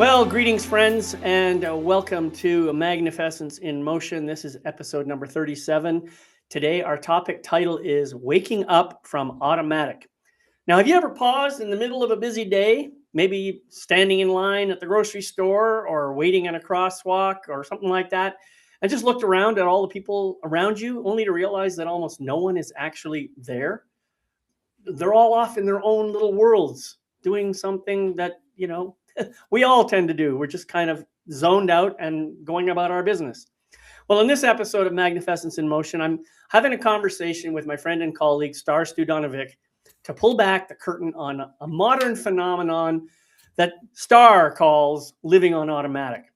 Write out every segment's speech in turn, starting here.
Well, greetings, friends, and welcome to MagnifEssence in Motion. This is episode number 37. Today, our topic title is Waking Up from Automatic. Now, have you ever paused in the middle of a busy day, maybe standing in line at the grocery store or waiting in a crosswalk or something like that, and just looked around at all the people around you, only to realize that almost no one is actually there? They're all off in their own little worlds doing something that, we all tend to do. We're just kind of zoned out and going about our business. Well, in this episode of MagnifEssence in Motion, I'm having a conversation with my friend and colleague, Star Studonivic, to pull back the curtain on a modern phenomenon that Star calls living on automatic.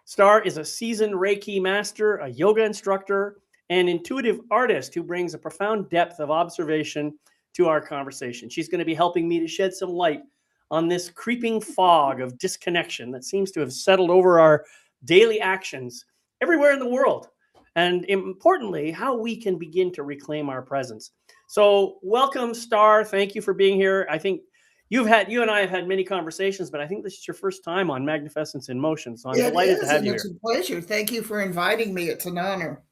Star is a seasoned Reiki Master, a yoga instructor, and intuitive artist who brings a profound depth of observation to our conversation. She's going to be helping me to shed some light on this creeping fog of disconnection that seems to have settled over our daily actions everywhere in the world. And importantly, how we can begin to reclaim our presence. So welcome, Star. Thank you for being here. I think you and I have had many conversations, but I think this is your first time on MagnifEssence in Motion. So I'm delighted to have you here. It's a pleasure. Thank you for inviting me. It's an honor.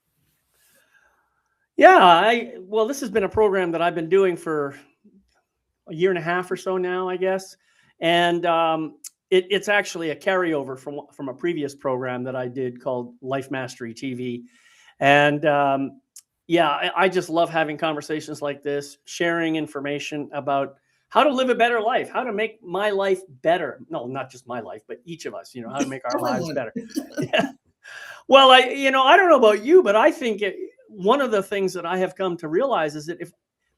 Yeah, well, this has been a program that I've been doing for a year and a half or so now, I guess. And it's actually a carryover from a previous program that I did called Life Mastery TV. And I just love having conversations like this, sharing information about how to live a better life, how to make my life better. No, not just my life, but each of us, how to make our lives better. Yeah. Well, I don't know about you, but I think one of the things that I have come to realize is that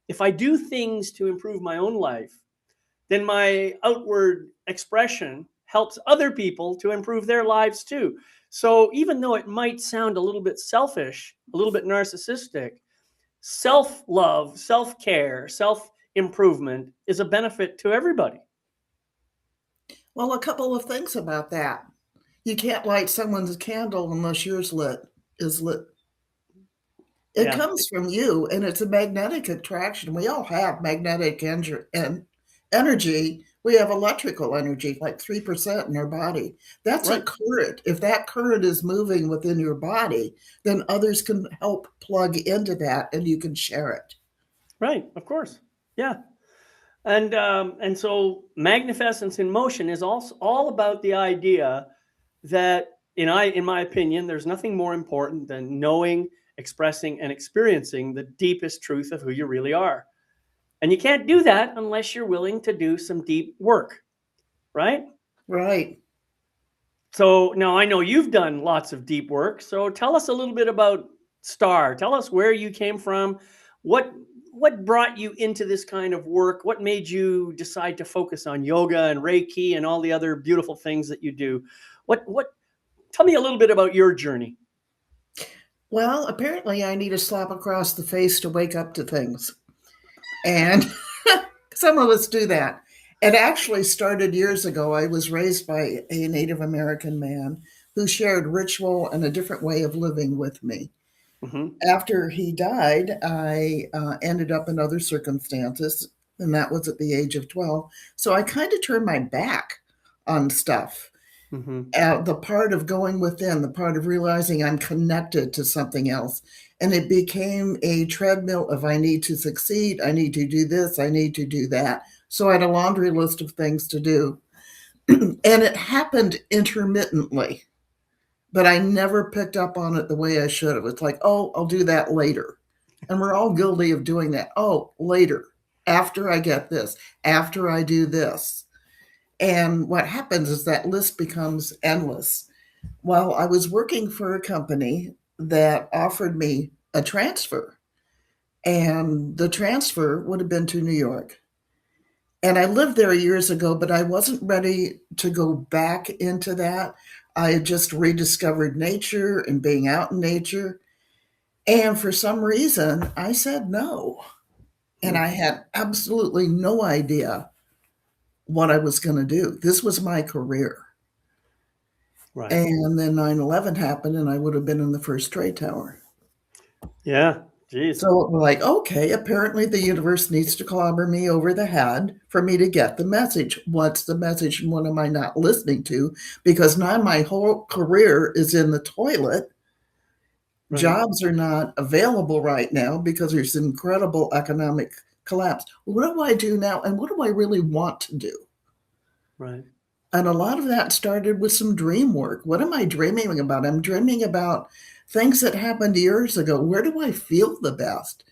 if I do things to improve my own life, then my outward expression helps other people to improve their lives too. So even though it might sound a little bit selfish, a little bit narcissistic, self-love, self-care, self-improvement is a benefit to everybody. Well, a couple of things about that. You can't light someone's candle unless yours is lit. It comes from you, and it's a magnetic attraction. We all have magnetic energy. We have electrical energy, like 3% in our body. That's right. A current. If that current is moving within your body, then others can help plug into that, and you can share it. Right, of course. Yeah. And so MagnifEssence in Motion is also all about the idea that, in my opinion, there's nothing more important than knowing, expressing, and experiencing the deepest truth of who you really are. And you can't do that unless you're willing to do some deep work, right? Right. So now I know you've done lots of deep work. So tell us a little bit about Star. Tell us where you came from. What brought you into this kind of work? What made you decide to focus on yoga and Reiki and all the other beautiful things that you do? Tell me a little bit about your journey. Well, apparently I need a slap across the face to wake up to things. And some of us do that. It actually started years ago. I was raised by a Native American man who shared ritual and a different way of living with me. Mm-hmm. After he died, I ended up in other circumstances, and that was at the age of 12. So I kind of turned my back on stuff. Mm-hmm. The part of going within, the part of realizing I'm connected to something else. And it became a treadmill of I need to succeed, I need to do this, I need to do that. So I had a laundry list of things to do. And it happened intermittently, but I never picked up on it the way I should have. It's like, oh, I'll do that later. And we're all guilty of doing that. Oh, later, after I get this, after I do this. And what happens is that list becomes endless. Well, I was working for a company that offered me a transfer, and the transfer would have been to New York. And I lived there years ago, but I wasn't ready to go back into that. I had just rediscovered nature and being out in nature. And for some reason, I said no. And I had absolutely no idea what I was going to do. This was my career. Right. And then 9/11 happened, and I would have been in the first trade tower. Yeah, Jeez. So we're like, okay, apparently the universe needs to clobber me over the head for me to get the message. What's the message and what am I not listening to? Because now my whole career is in the toilet. Right. Jobs are not available right now because there's incredible economic collapse. What do I do now? And what do I really want to do? Right. And a lot of that started with some dream work. What am I dreaming about? I'm dreaming about things that happened years ago. Where do I feel the best?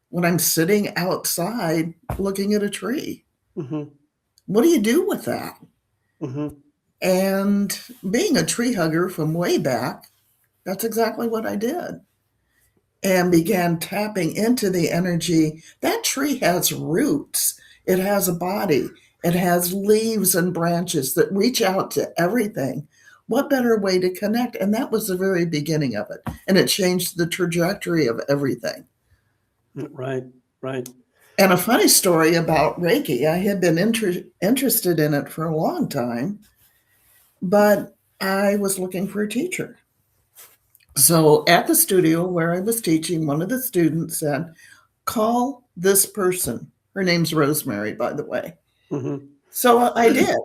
When I'm sitting outside looking at a tree. Mm-hmm. What do you do with that? Mm-hmm. And being a tree hugger from way back, that's exactly what I did. And began tapping into the energy. That tree has roots, it has a body, it has leaves and branches that reach out to everything. What better way to connect? And that was the very beginning of it. And it changed the trajectory of everything. Right. Right. And a funny story about Reiki, I had been interested in it for a long time, but I was looking for a teacher. So at the studio where I was teaching, one of the students said, call this person. Her name's Rosemary, by the way. Mm-hmm. So I did,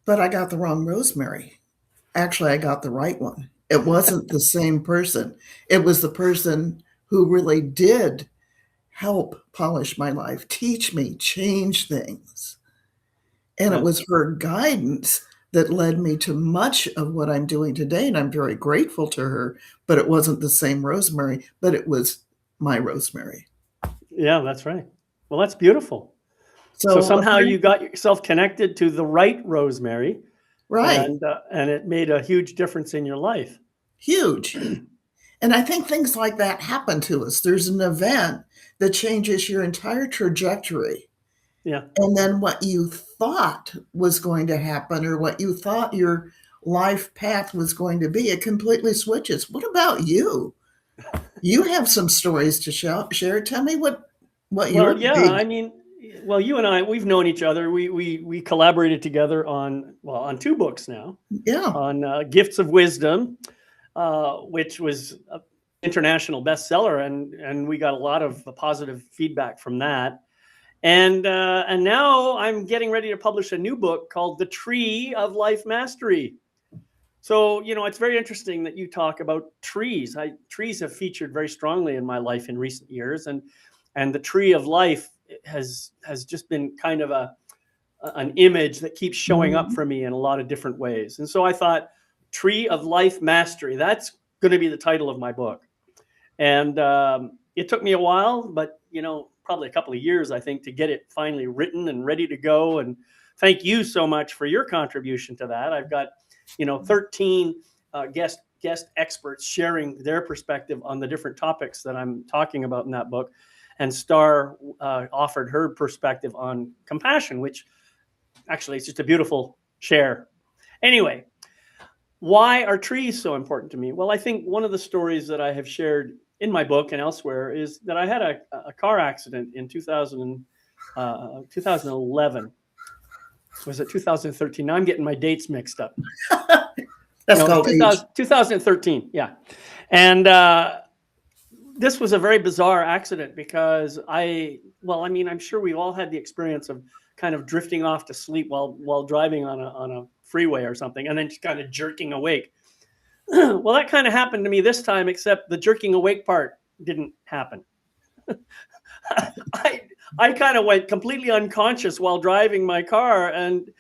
but I got the wrong Rosemary. Actually, I got the right one. It wasn't the same person. It was the person who really did help polish my life, teach me, change things. And it Yeah. was her guidance that led me to much of what I'm doing today. And I'm very grateful to her, but it wasn't the same Rosemary, but it was my Rosemary. Yeah, that's right. Well, that's beautiful. So So, somehow you got yourself connected to the right Rosemary, right, and it made a huge difference in your life. huge. And I think things like that happen to us. There's an event that changes your entire trajectory. Yeah. And then what you thought was going to happen or what you thought your life path was going to be, it completely switches. What about you? You have some stories to share. Tell me what Well, your yeah. big, I mean, well, you and I, we've known each other. We collaborated together on two books now, yeah. on Gifts of Wisdom, which was an international bestseller, and we got a lot of positive feedback from that. And now I'm getting ready to publish a new book called The Tree of Life Mastery. So, it's very interesting that you talk about trees. Trees have featured very strongly in my life in recent years, and the tree of life has just been kind of an image that keeps showing up Mhm. for me in a lot of different ways. And so I thought, Tree of Life Mastery, that's going to be the title of my book. And it took me a while, but probably a couple of years, I think, to get it finally written and ready to go. And thank you so much for your contribution to that. I've got 13 guest experts sharing their perspective on the different topics that I'm talking about in that book. And Star offered her perspective on compassion, which actually is just a beautiful share. Anyway, why are trees so important to me? Well, I think one of the stories that I have shared in my book and elsewhere is that I had a car accident in 2011. Was it 2013? Now I'm getting my dates mixed up. That's No, it called age. was 2013. Yeah. And this was a very bizarre accident because I'm sure we all had the experience of kind of drifting off to sleep while driving on a freeway or something, and then just kind of jerking awake. Well, that kind of happened to me this time, except the jerking awake part didn't happen. I kind of went completely unconscious while driving my car, and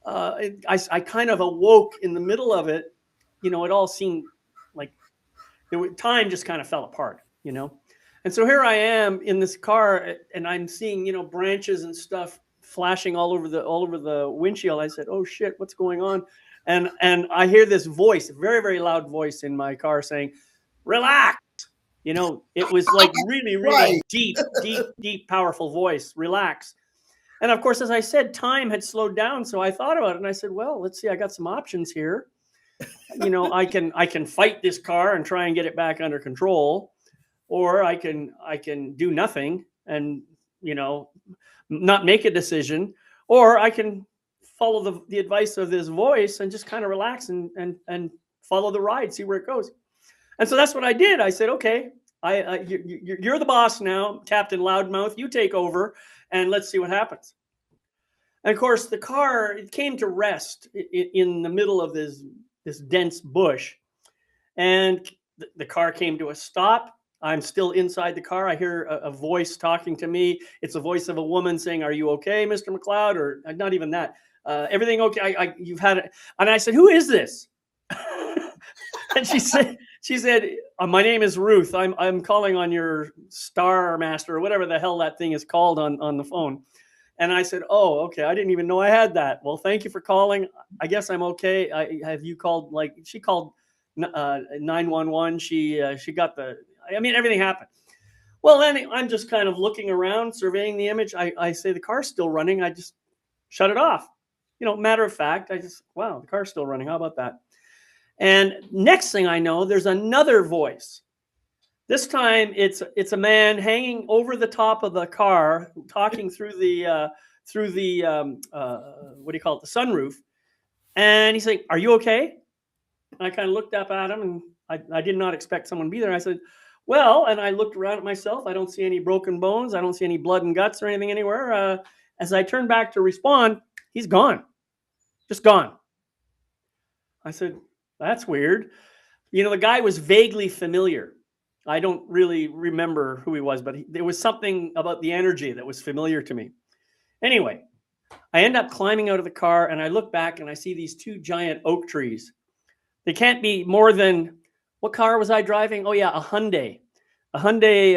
I kind of awoke in the middle of it. It all seemed like time just kind of fell apart. And so here I am in this car, and I'm seeing branches and stuff flashing all over the windshield. I said, "Oh shit, what's going on?" And I hear this voice, a very very loud voice in my car saying, "Relax." It was like really really Right. deep powerful voice. Relax. And of course, as I said, time had slowed down, so I thought about it and I said, "Well, let's see. I got some options here. I can fight this car and try and get it back under control, or I can do nothing and not make a decision, or I can follow the advice of this voice and just kind of relax and follow the ride, see where it goes." And so that's what I did. I said, okay, You're the boss now, Captain Loudmouth. You take over, and let's see what happens. And of course, the car, it came to rest in the middle of this dense bush, and the car came to a stop. I'm still inside the car. I hear a voice talking to me. It's the voice of a woman saying, "Are you okay, Mr. McLeod?" Or not even that. Everything okay? You've had it. And I said, "Who is this?" And she said, "My name is Ruth. I'm calling on your Star Master or whatever the hell that thing is called on the phone." And I said, "Oh, okay. I didn't even know I had that. Well, thank you for calling. I guess I'm okay. Have you called?" Like, she called 911. She got everything happened. Well, then I'm just kind of looking around, surveying the image. I say, the car's still running. I just shut it off. Matter of fact, wow, the car's still running. How about that? And next thing I know, there's another voice. This time it's a man hanging over the top of the car, talking through the what do you call it, the sunroof. And he's like, "Are you okay?" And I kind of looked up at him, and I did not expect someone to be there. I said, "Well," and I looked around at myself. I don't see any broken bones. I don't see any blood and guts or anything anywhere. As I turned back to respond, he's gone, just gone. I said, "That's weird." The guy was vaguely familiar. I don't really remember who he was, but there was something about the energy that was familiar to me. Anyway, I end up climbing out of the car, and I look back and I see these two giant oak trees. They can't be more than, what car was I driving? Oh yeah, a Hyundai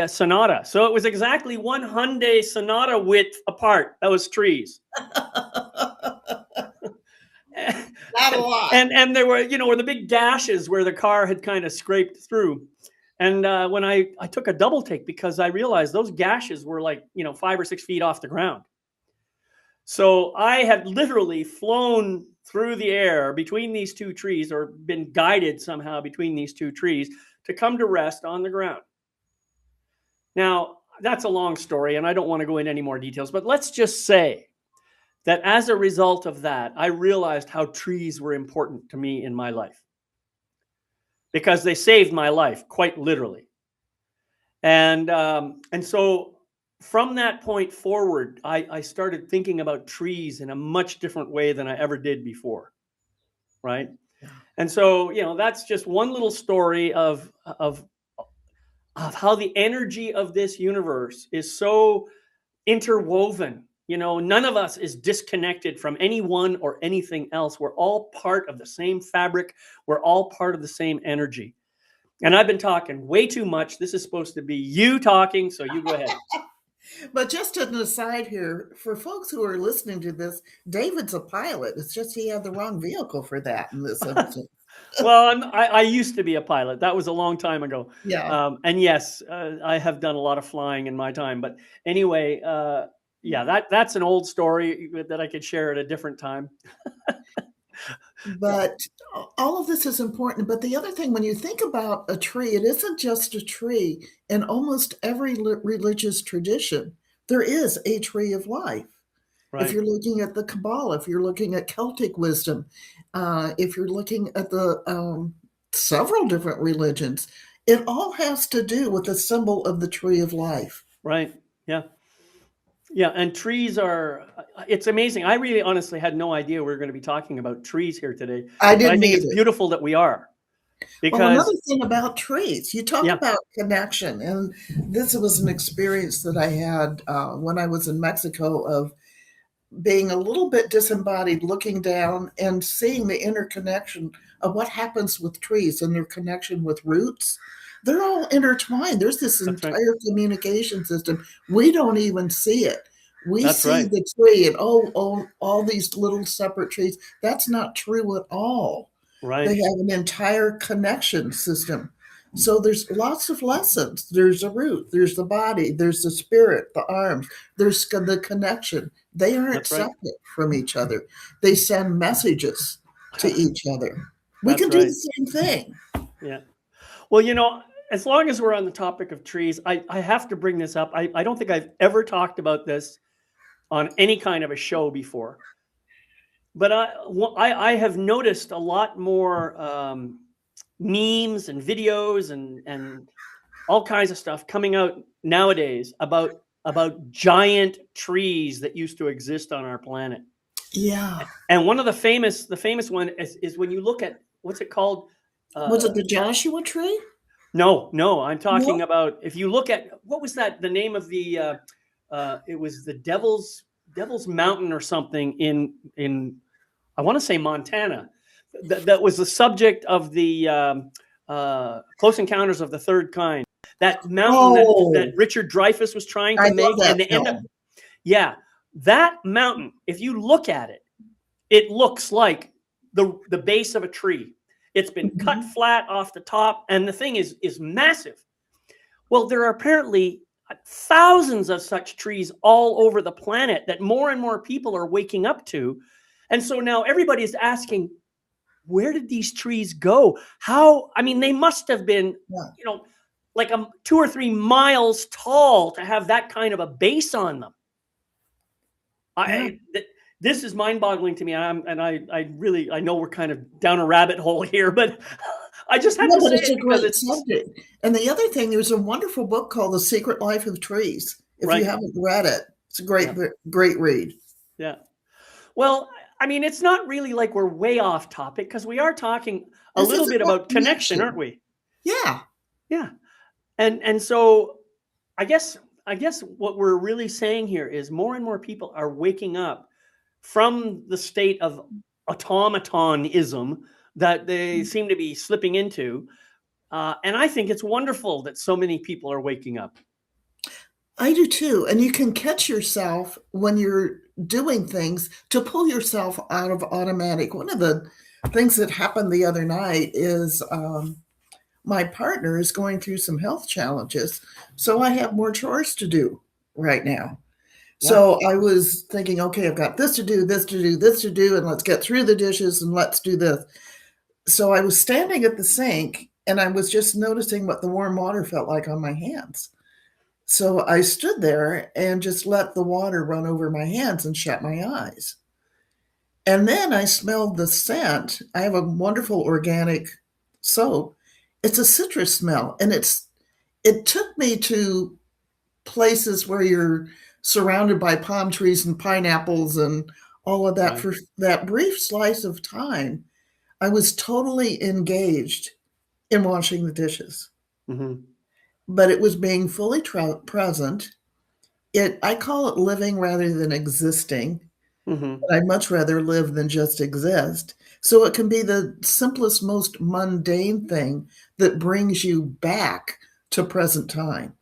Sonata. So it was exactly one Hyundai Sonata width apart. Those trees. Not a lot. And there were, were the big gashes where the car had kind of scraped through. And when I took a double take, because I realized those gashes were like, 5 or 6 feet off the ground. So I had literally flown through the air between these two trees, or been guided somehow between these two trees, to come to rest on the ground. Now, that's a long story, and I don't want to go into any more details, but let's just say that as a result of that, I realized how trees were important to me in my life, because they saved my life, quite literally. And so from that point forward, I started thinking about trees in a much different way than I ever did before, right? Yeah. And so, that's just one little story of how the energy of this universe is so interwoven. None of us is disconnected from anyone or anything else. We're all part of the same fabric. We're all part of the same energy. And I've been talking way too much. This is supposed to be you talking, so you go ahead. But just an aside here, for folks who are listening to this, David's a pilot. It's just he had the wrong vehicle for that in this instance. Well, I used to be a pilot. That was a long time ago. Yeah. And yes, I have done a lot of flying in my time. But anyway, yeah, that's an old story that I could share at a different time. But all of this is important. But the other thing, when you think about a tree, it isn't just a tree. In almost every religious tradition, there is a tree of life. Right. If you're looking at the Kabbalah, if you're looking at Celtic wisdom, if you're looking at the several different religions, it all has to do with the symbol of the tree of life. Right. Yeah. Yeah. And trees it's amazing. I really honestly had no idea we were going to be talking about trees here today. I But didn't I think either. it's beautiful that we are. Well, another Because, thing about trees, you talk yeah, about connection, and this was an experience that I had when I was in Mexico, of being a little bit disembodied, looking down and seeing the interconnection of what happens with trees and their connection with roots. They're all intertwined. There's this that's right. entire communication system. We don't even see it. We That's see right. the tree and all these little separate trees. That's not true at all. Right. They have an entire connection system. So there's lots of lessons. There's a root, there's the body, there's the spirit, the arms, there's the connection. They aren't That's right. separate from each other. They send messages to each other. We That's can do right. the same thing. Yeah. Well, as long as we're on the topic of trees, I have to bring this up. I don't think I've ever talked about this on any kind of a show before. But I have noticed a lot more memes and videos and all kinds of stuff coming out nowadays about giant trees that used to exist on our planet. Yeah. And one of the famous one is when you look at, what's it called? Was it the Joshua tree? No, I'm talking No. about, if you look at, what was that? The name of the, it was the Devil's Mountain or something in I want to say Montana. That was the subject of the Close Encounters of the Third Kind. That mountain that Oh, Richard Dreyfuss was trying I to love make, that and they end up, film. yeah, that mountain. If you look at it, it looks like the base of a tree. It's been cut Mhm. flat off the top, and the thing is massive. Well, there are apparently thousands of such trees all over the planet that more and more people are waking up to. And so now everybody is asking, where did these trees go? How? I mean, they must have been, Yeah. like 2 or 3 miles tall to have that kind of a base on them. Yeah. This is mind-boggling to me. I really, I know we're kind of down a rabbit hole here, but I just had No, to but say it's it a because great it's subject. And the other thing, there's a wonderful book called The Secret Life of Trees. If you right. haven't read it, it's a Yeah, great read. yeah. Well, I mean, it's not really like we're way off topic because we are talking a This little is bit about about connection, aren't connection. we? Yeah. Yeah. And so I guess what we're really saying here is more and more people are waking up from the state of automatonism that they seem to be slipping into. And I think it's wonderful that so many people are waking up. I do too. And you can catch yourself when you're doing things to pull yourself out of automatic. One of the things that happened the other night is my partner is going through some health challenges. So I have more chores to do right now. Yeah. So I was thinking, okay, I've got this to do, this to do, this to do, and let's get through the dishes and let's do this. So I was standing at the sink and I was just noticing what the warm water felt like on my hands. So I stood there and just let the water run over my hands and shut my eyes. And then I smelled the scent. I have a wonderful organic soap. It's a citrus smell, and it took me to places where you're surrounded by palm trees and pineapples and all of that. Right. For that brief slice of time, I was totally engaged in washing the dishes, Mm-hmm. but it was being fully present. I call it living rather than existing. Mm-hmm. But I'd much rather live than just exist. So it can be the simplest, most mundane thing that brings you back to present time.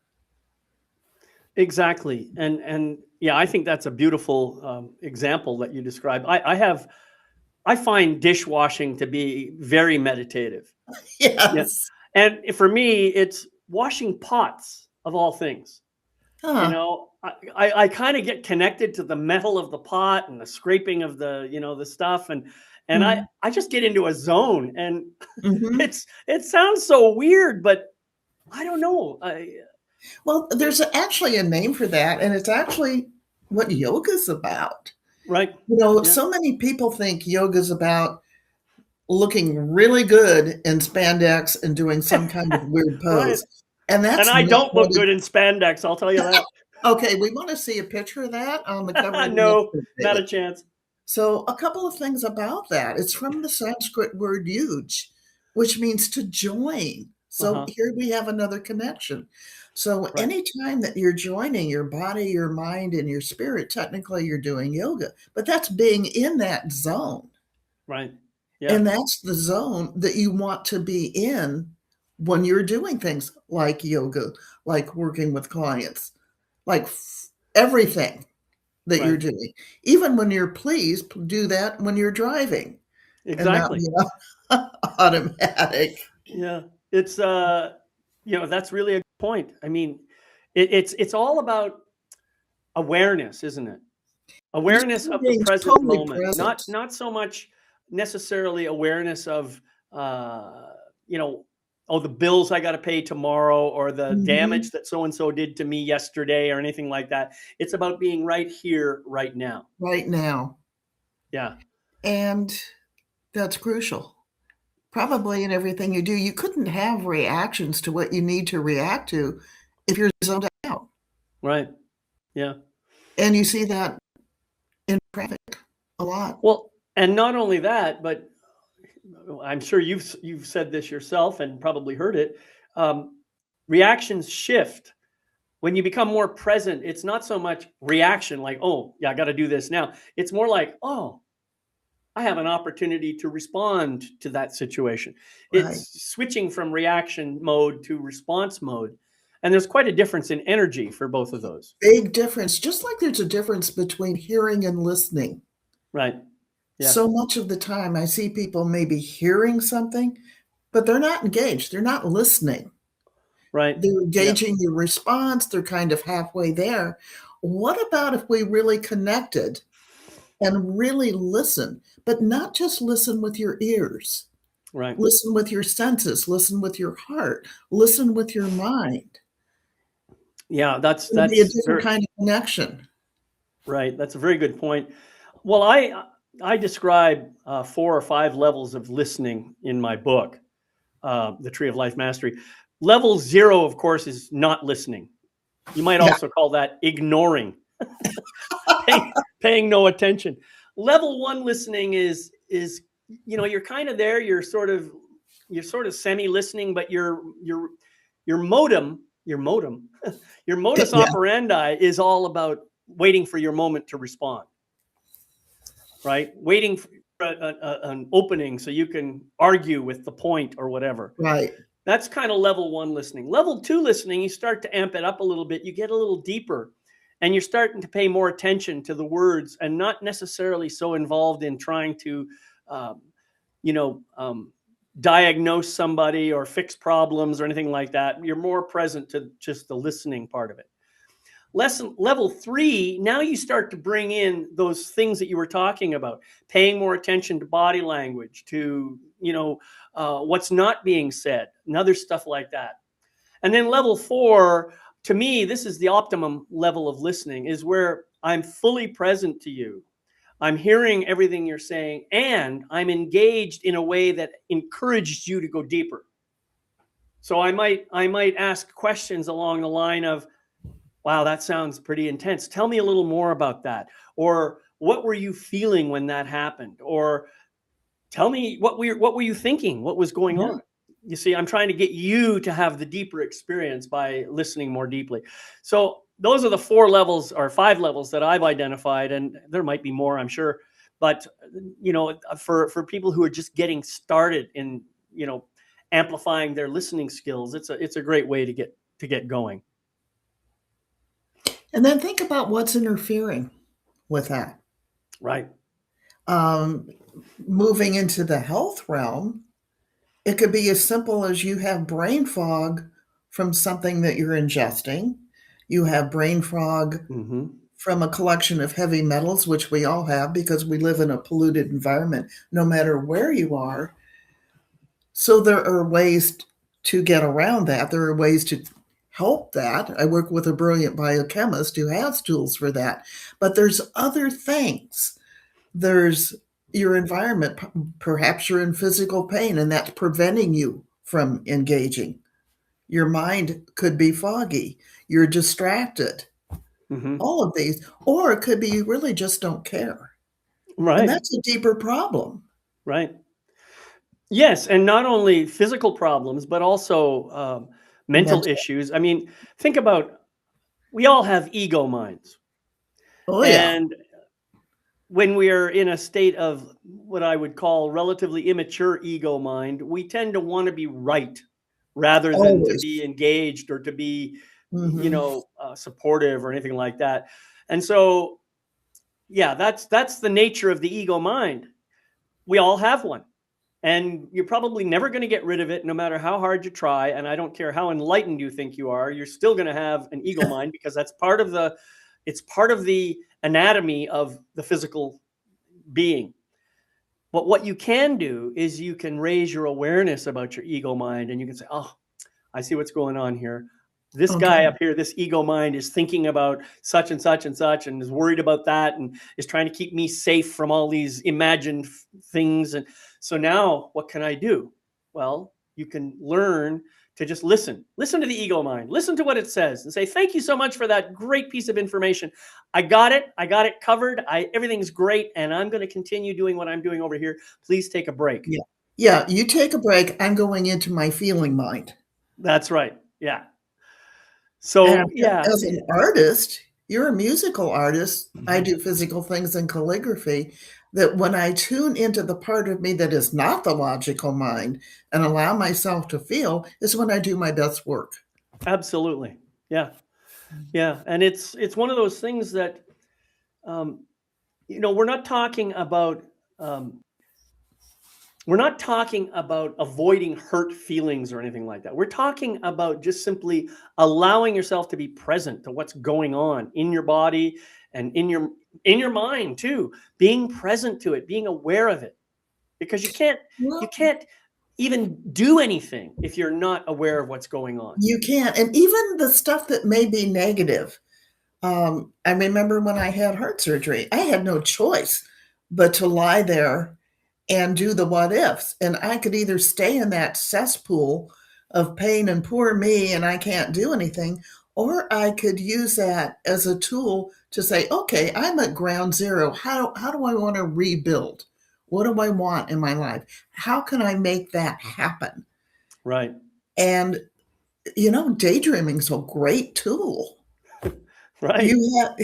Exactly. And yeah, I think that's a beautiful example that you describe. I find dishwashing to be very meditative. Yeah. Yes. And for me, it's washing pots of all things. Huh. I kind of get connected to the metal of the pot and the scraping of the stuff, and Mhm. I just get into a zone, and Mhm. it sounds so weird, but I don't know. Well, there's actually a name for that, and it's actually what yoga's about. Right. Yeah. So many people think yoga's about looking really good in spandex and doing some kind of weird Right. pose. And And that's I not don't what look it. good in spandex, I'll tell you that. Okay, we want to see a picture of that on the cover of the next No, book, not David. a chance. So, a couple of things about that. It's from the Sanskrit word yuj, which means to join. So, Uh-huh. here we have another connection. So, Right. anytime that you're joining your body, your mind, and your spirit, technically you're doing yoga, but that's being in that zone. Right. Yeah. And that's the zone that you want to be in when you're doing things like yoga, like working with clients, like everything that you're Right. doing. Even when you're pleased, do that when you're driving and not Exactly. be automatic. Yeah. It's that's really a good point. I mean, it's all about awareness, isn't it? Just Awareness of the being present totally moment, present. not so much necessarily awareness of you know oh, the bills I got to pay tomorrow, or the Mhm. damage that so and so did to me yesterday, or anything like that. It's about being right here, right now. Right now. Yeah. And that's crucial. Probably in everything you do. You couldn't have reactions to what you need to react to if you're zoned out. Right. Yeah. And you see that in traffic a lot. Well, and not only that, but I'm sure you've said this yourself and probably heard it. Um, Reactions shift when you become more present. It's not so much reaction, like, oh yeah, I got to do this now. It's more like, oh, I have an opportunity to respond to that situation. Right. It's switching from reaction mode to response mode. And there's quite a difference in energy for both of those. Big difference. Just like there's a difference between hearing and listening. Right. Yeah. So much of the time I see people maybe hearing something, but they're not engaged. They're not listening. Right. They're Yeah. engaging the response. They're kind of halfway there. What about if we really connected and really listen, but not just listen with your ears? Right. Listen with your senses, listen with your heart, listen with your mind. Yeah. It'll be a That's different very kind of connection. right. That's a very good point. Well, I describe 4 or 5 levels of listening in my book, The Tree of Life Mastery. Level 0, of course, is not listening. You might Yeah. also call that ignoring, paying no attention. Level 1 listening is you're kind of there. You're sort of semi listening, but your modem, your modus Yeah. operandi is all about waiting for your moment to respond. Right? Waiting for an opening so you can argue with the point or whatever. Right. That's kind of level 1 listening. Level 2 listening, you start to amp it up a little bit. You get a little deeper and you're starting to pay more attention to the words and not necessarily so involved in trying to, diagnose somebody or fix problems or anything like that. You're more present to just the listening part of it. Level 3, now you start to bring in those things that you were talking about, paying more attention to body language, to what's not being said, and other stuff like that. And then level 4, to me, this is the optimum level of listening, is where I'm fully present to you. I'm hearing everything you're saying, and I'm engaged in a way that encourages you to go deeper. So I might ask questions along the line of, wow, that sounds pretty intense. Tell me a little more about that. Or what were you feeling when that happened? Or tell me what were you thinking? What was going on? You see, I'm trying to get you to have the deeper experience by listening more deeply. So those are the 4 levels or 5 levels that I've identified, and there might be more, I'm sure. But for people who are just getting started in amplifying their listening skills, it's a great way to get going. And then think about what's interfering with that. Right. Moving into the health realm, it could be as simple as you have brain fog from something that you're ingesting. You have brain fog from a collection of heavy metals, which we all have because we live in a polluted environment, no matter where you are. So there are ways to get around that. There are ways to help that. I work with a brilliant biochemist who has tools for that. But there's other things. There's your environment. Perhaps you're in physical pain and that's preventing you from engaging. Your mind could be foggy. You're distracted. All of these. Or it could be you really just don't care. Right. And that's a deeper problem. Right. Yes. And not only physical problems, but also mental issues. I mean, think about, we all have ego minds. Oh, yeah. And when we are in a state of what I would call relatively immature ego mind, we tend to want to be right rather than to be engaged or to be, supportive or anything like that. And so, yeah, that's the nature of the ego mind. We all have one. And you're probably never going to get rid of it, no matter how hard you try. And I don't care how enlightened you think you are, you're still going to have an ego mind because that's part of the anatomy of the physical being. But what you can do is you can raise your awareness about your ego mind, and you can say, oh, I see what's going on here. This guy up here, this ego mind, is thinking about such and such and such and is worried about that and is trying to keep me safe from all these imagined things. And so now what can I do? Well, you can learn to just listen to the ego mind, listen to what it says, and say, thank you so much for that great piece of information. I got it covered. Everything's great, and I'm going to continue doing what I'm doing over here. Please take a break. Yeah. Yeah. You take a break. I'm going into my feeling mind. That's right. Yeah. So, And yeah. as an artist, you're a musical artist. I Mhm. do physical things and calligraphy. That when I tune into the part of me that is not the logical mind and allow myself to feel is when I do my best work. Absolutely. Yeah. Yeah. And it's one of those things that, we're not talking about, avoiding hurt feelings or anything like that. We're talking about just simply allowing yourself to be present to what's going on in your body and in your mind too. Being present to it, being aware of it, because you Well, can't even do anything if you're not aware of what's going on. you can't. And even the stuff that may be negative. I remember when I had heart surgery, I had no choice but to lie there and do the what ifs. And I could either stay in that cesspool of pain and poor me and I can't do anything, or I could use that as a tool to say, okay, I'm at ground zero. How do I want to rebuild? What do I want in my life? How can I make that happen? Right. And, daydreaming is a great tool. Right. You have,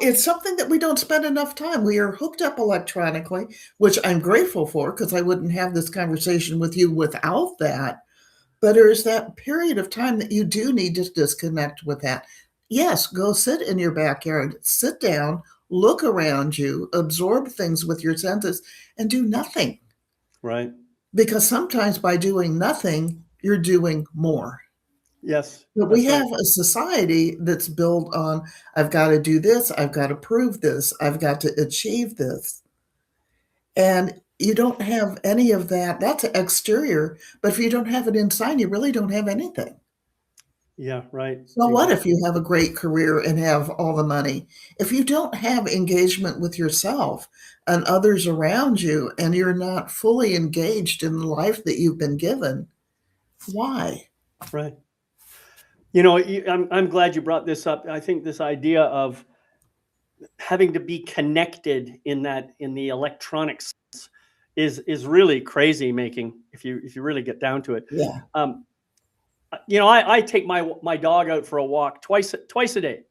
it's something that we don't spend enough time. We are hooked up electronically, which I'm grateful for because I wouldn't have this conversation with you without that. But there's that period of time that you do need to disconnect with that. Yes, go sit in your backyard, sit down, look around you, absorb things with your senses, and do nothing. Right. Because sometimes by doing nothing, you're doing more. Yes. But we That's right. have a society that's built on, I've got to do this, I've got to prove this, I've got to achieve this. And you don't have any of that. That's an exterior. But if you don't have it inside, you really don't have anything. Yeah. Right. So what if Exactly. you have a great career and have all the money? If you don't have engagement with yourself and others around you, and you're not fully engaged in the life that you've been given, why? Right. I'm glad you brought this up. I think this idea of having to be connected in the electronic sense is really crazy making if you really get down to it. Yeah. Um, I take my dog out for a walk twice a day,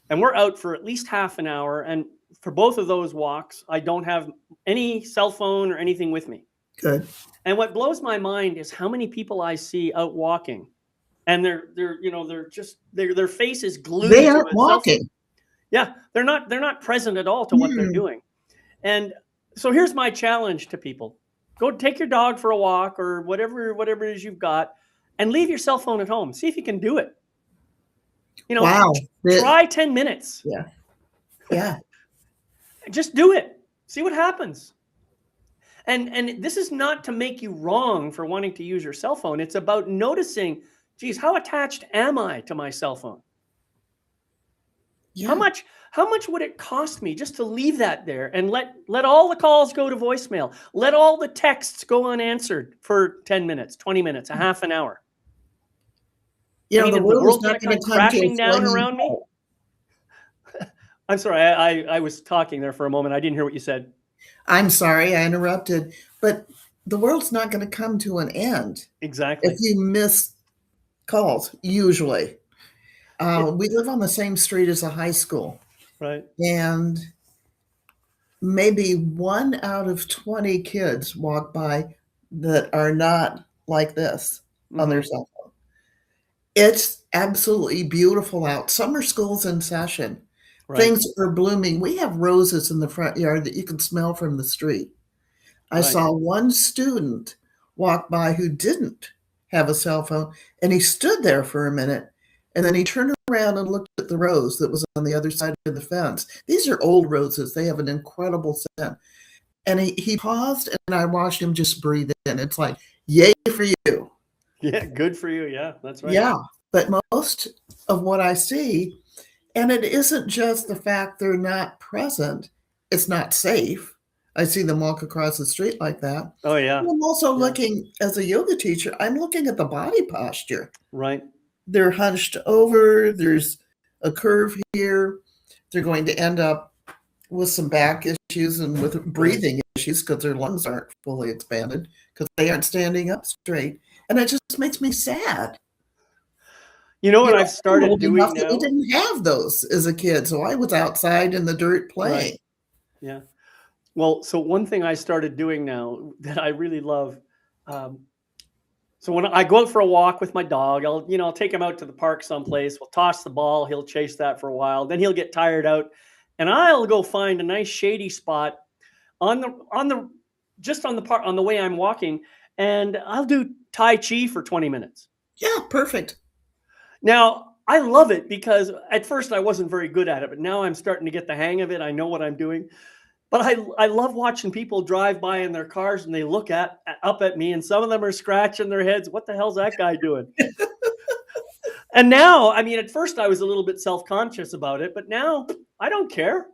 and we're out for at least half an hour. And for both of those walks, I don't have any cell phone or anything with me. Good. And what blows my mind is how many people I see out walking, and their face is They glued to aren't a cell phone. walking. Yeah, they're not present at all to what they're Hmm. doing. And so here's my challenge to people: go take your dog for a walk or whatever it is you've got, and leave your cell phone at home. See if you can do it. Wow. Try 10 minutes. Yeah. Yeah. Just do it. See what happens. And this is not to make you wrong for wanting to use your cell phone. It's about noticing, geez, how attached am I to my cell phone? How Yeah. much how much would it cost me just to leave that there and let all the calls go to voicemail? Let all the texts go unanswered for 10 minutes, 20 minutes, a half an hour. I mean, The is the world is world going not to going come to come to a crashing down flaming around me? halt. I'm sorry, I was talking there for a moment. I didn't hear what you said. I'm sorry, I interrupted, but the world's not going to come to an end if Exactly. you miss calls, usually. It, We live on the same street as a high school, right. and maybe 1 out of 20 kids walk by that are not like this on their Hmm. cell phone. It's absolutely beautiful out. Summer school's in session. Right. Things are blooming. We have roses in the front yard that you can smell from the street. I Right. saw one student walk by who didn't have a cell phone, and he stood there for a minute, and then he turned around and looked at the rose that was on the other side of the fence. These are old roses. They have an incredible scent. And he paused, and I watched him just breathe in. It's like, yay for you. Yeah. Good for you. Yeah. That's right. Yeah. But most of what I see, and it isn't just the fact they're not present, it's not safe. I see them walk across the street like that. Oh yeah. And I'm also Yeah. looking, as a yoga teacher, I'm looking at the body posture. Right. They're hunched over, there's a curve here. They're going to end up with some back issues and with breathing issues because their lungs aren't fully expanded because they aren't standing up straight. And it just makes me sad. You know what I've I'm started old enough doing that we now? didn't have those as a kid, so I was outside in the dirt Right. playing. Yeah. Well, so one thing I started doing now that I really love, um, so when I go out for a walk with my dog, I'll take him out to the park someplace. We'll toss the ball. He'll chase that for a while. Then he'll get tired out, and I'll go find a nice shady spot just on the part on the way I'm walking, and I'll do Tai Chi for 20 minutes. Yeah, perfect. Now, I love it because at first I wasn't very good at it, but now I'm starting to get the hang of it. I know what I'm doing. But I love watching people drive by in their cars and they look up at me, and some of them are scratching their heads. What the hell's that guy doing? And now, I mean, at first I was a little bit self-conscious about it, but now I don't care.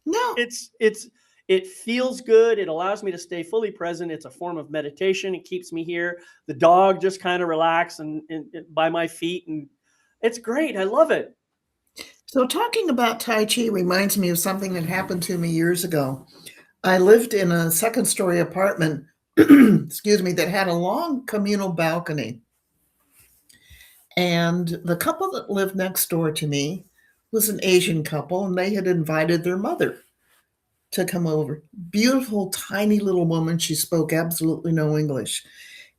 No, It feels good. It allows me to stay fully present. It's a form of meditation. It keeps me here. The dog just kind of relax and by my feet, and it's great. I love it. so talking about Tai Chi reminds me of something that happened to me years ago. I lived in a second story apartment, excuse me, that had a long communal balcony. And the couple that lived next door to me was an Asian couple, and they had invited their mother to come over. Beautiful, tiny little woman. She spoke absolutely no English.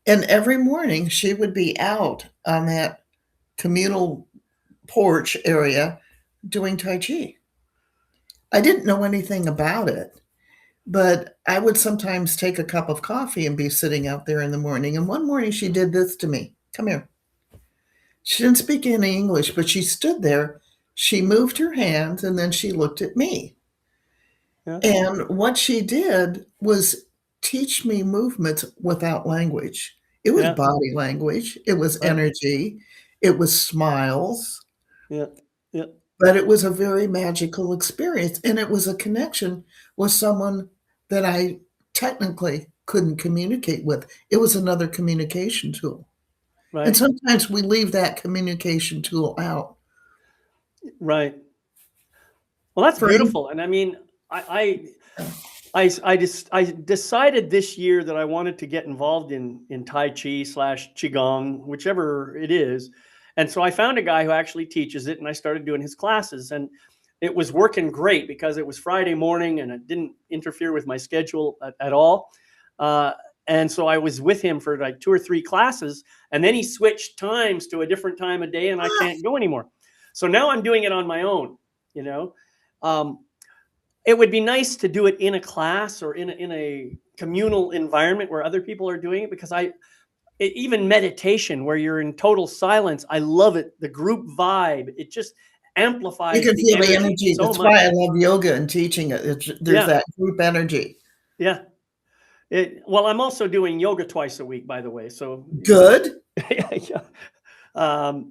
And every morning she would be out on that communal porch area doing Tai Chi. I didn't know anything about it, but I would sometimes take a cup of coffee and be sitting out there in the morning. And one morning she did this to me. Come here. She didn't speak any English, but she stood there. She moved her hands and then she looked at me. Yeah. And what she did was teach me movements without language. It was Yeah. body language, it was Right. energy, it was smiles, Yeah. Yeah. but it was a very magical experience. And it was a connection with someone that I technically couldn't communicate with. It was another communication tool. And Right. sometimes we leave that communication tool out. Right. Well, that's For any, beautiful. And I mean, I decided this year that I wanted to get involved in Tai Chi slash Qigong, whichever it is. And so I found a guy who actually teaches it, and I started doing his classes. And it was working great because it was Friday morning and it didn't interfere with my schedule at all. And so I was with him for like 2 or 3 classes, and then he switched times to a different time of day, and I can't go anymore. So now I'm doing it on my own, you know. It would be nice to do it in a class or in a communal environment where other people are doing it, because even meditation where you're in total silence, I love it. The group vibe, it just you amplifies can the feel the energy energy. so That's much. why I love yoga and teaching it. There's Yeah, that group energy. yeah. Well, I'm also doing yoga twice a week, by the way. So, Good. yeah.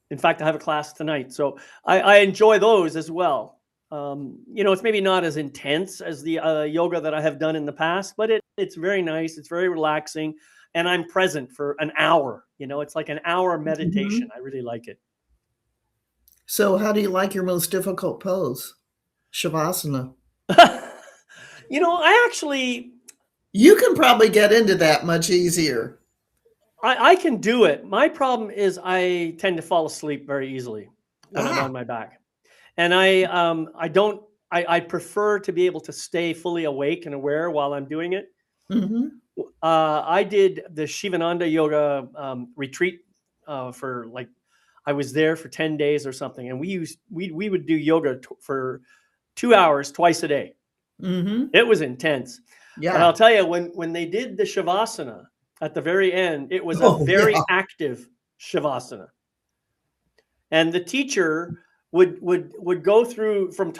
In fact, I have a class tonight, so I enjoy those as well. It's maybe not as intense as the yoga that I have done in the past, but it's very nice. It's very relaxing, and I'm present for an hour. It's like an hour meditation. Mhm. I really like it. So, how do you like your most difficult pose? Shavasana. I actually You can probably get into that much easier. I can do it. My problem is I tend to fall asleep very easly when I'm Ah, on my back. And I don't I prefer to be able to stay fully awake and aware while I'm doing it. mhm. I did the Shivananda yoga retreat for like I was there for 10 days or something, and we would do yoga for 2 hours twice a day. Mhm. It was intense. But I'll Yeah. tell you, when they did the Shavasana at the very end, it was a Oh, very yeah. active Shavasana. And the teacher would go through from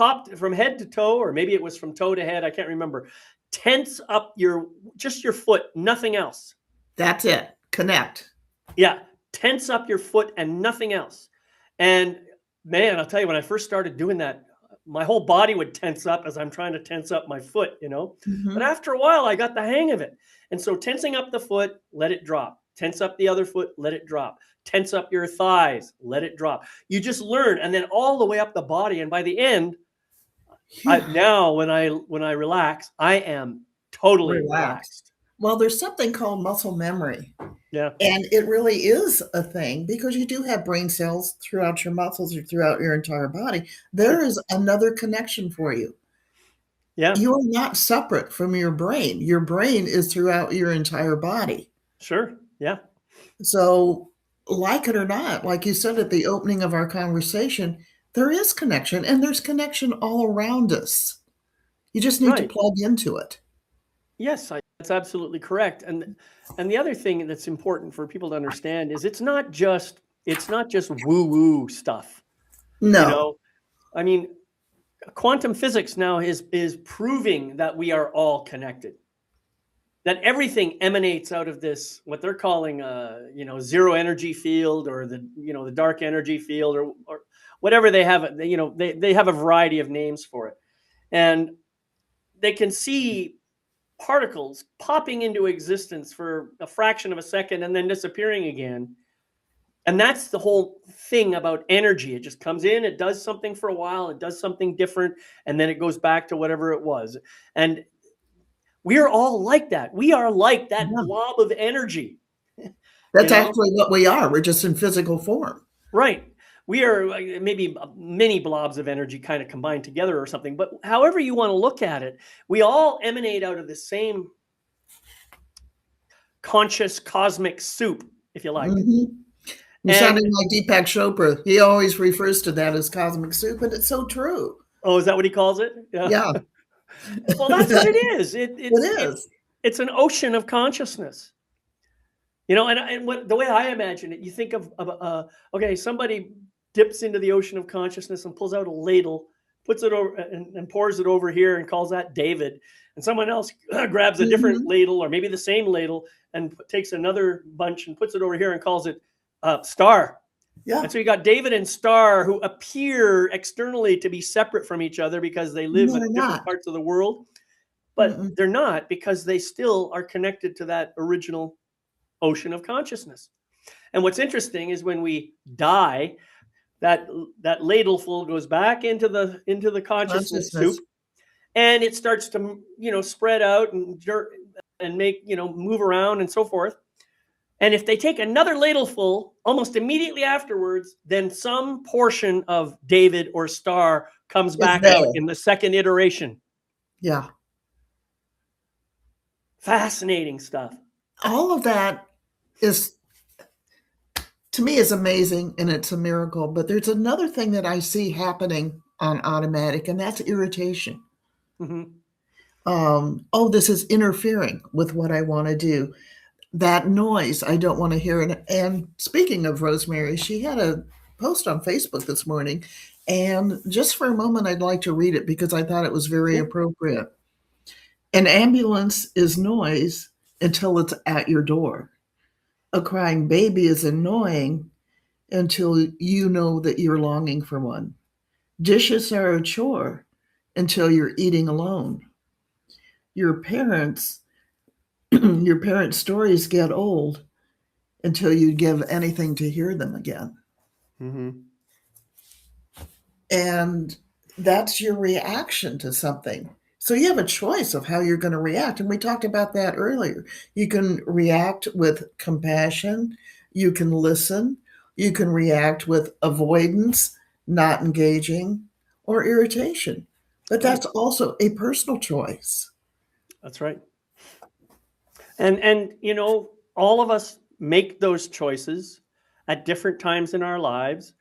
head to toe, or maybe it was from toe to head, I can't remember. Tense up just your foot, nothing else. That's it. Connect. Yeah, tense up your foot and nothing else. And man, I'll tell you, when I first started doing that, my whole body would tense up as I'm trying to tense up my foot, you know. But Mhm. after a while, I got the hang of it. And so tensing up the foot, let it drop. Tense up the other foot, let it drop. Tense up your thighs, let it drop. You just learn, and then all the way up the body. And by the end, Phew, now when I relax, I am totally relax. relaxed. Well, there's something called muscle memory, Yeah, and it really is a thing because you do have brain cells throughout your muscles or throughout your entire body. There sure. is another connection for you. Yeah, You are not separate from your brain. Your brain is throughout your entire body. sure. Yeah, So, like it or not, like you said at the opening of our conversation, there is connection and there's connection all around us. You just need to right. plug into it. Yes, that's absolutely correct. And the other thing that's important for people to understand is it's not just woo woo stuff. You No, know, I mean, quantum physics now is proving that we are all connected. That everything emanates out of this what they're calling zero energy field, or the dark energy field, or whatever they have. They have a variety of names for it, and they can see particles popping into existence for a fraction of a second and then disappearing again. And that's the whole thing about energy. It just comes in, it does something for a while, it does something different, and then it goes back to whatever it was. And we're all like that. We are like that yeah. blob of energy, you That's know? actually what we are. We're just in physical form. Right. We are like maybe many blobs of energy kind of combined together or something. But however you want to look at it, we all emanate out of the same conscious cosmic soup, if you like. Mhm. You're And sounding like Deepak Chopra. He always refers to that as cosmic soup, and it's so true. oh, is that what he calls it? Yeah. Yeah, Well, that's what it is. it is. It's an ocean of consciousness. And what the way I imagine it, you think of okay, somebody dips into the ocean of consciousness and pulls out a ladle, puts it over and pours it over here and calls that David, and someone else grabs a different Mhm. ladle or maybe the same ladle and takes another bunch and puts it over here and calls it Star. And Yeah. so you got David and Star who appear externally to be separate from each other because they live No, in they're different not. parts of the world, but Mm-mm. they're not, because they still are connected to that original ocean of consciousness. And what's interesting is when we die, that that ladleful goes back into the consciousness soup, Consciousness. and it starts to spread out and make move around and so forth. And if they take another ladleful almost immediately afterwards, then some portion of David or Star comes It's back out there. in the second iteration. Yeah. Fascinating stuff. All of that is, to me, is amazing and it's a miracle. But there's another thing that I see happening on automatic, and that's irritation. Hmm. Oh, this is interfering with what I want to do. That noise, I don't want to hear it. And speaking of Rosemary, she had a post on Facebook this morning. And just for a moment, I'd like to read it because I thought it was very Yeah. appropriate. An ambulance is noise until it's at your door. A crying baby is annoying until you know that you're longing for one. Dishes are a chore until you're eating alone. Your parents, your parents' stories get old until you give anything to hear them again. Hmm. And that's your reaction to something. So you have a choice of how you're going to react. And we talked about that earlier. You can react with compassion, you can listen, you can react with avoidance, not engaging, or irritation. But Right. that's also a personal choice. That's right. And all of us make those choices at different times in our lives,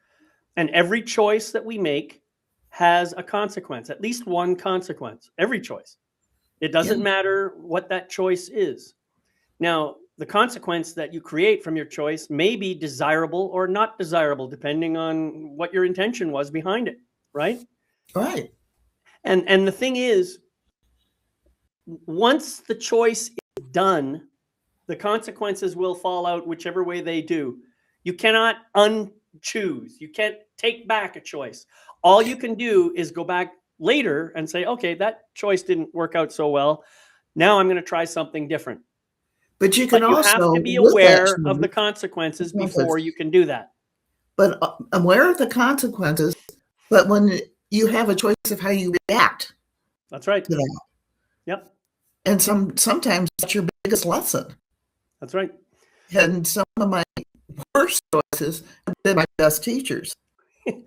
and every choice that we make has a consequence, at least one consequence. Every choice. It Yeah, doesn't matter what that choice is. Now, the consequence that you create from your choice may be desirable or not desirable, depending on what your intention was behind it, right? right. And the thing is, once the choice is done, the consequences will fall out whichever way they do. You cannot unchoose. You can't take back a choice. All you can do is go back later and say, okay, that choice didn't work out so well. Now I'm going to try something different. But you But can you have also, to be with that aware of the choice, consequences before you can do that. but aware of the consequences. But when you have a choice of how you react That's right. to that, Yep. and sometimes that's your biggest lesson. That's right. And some of my worst choices have been my best teachers.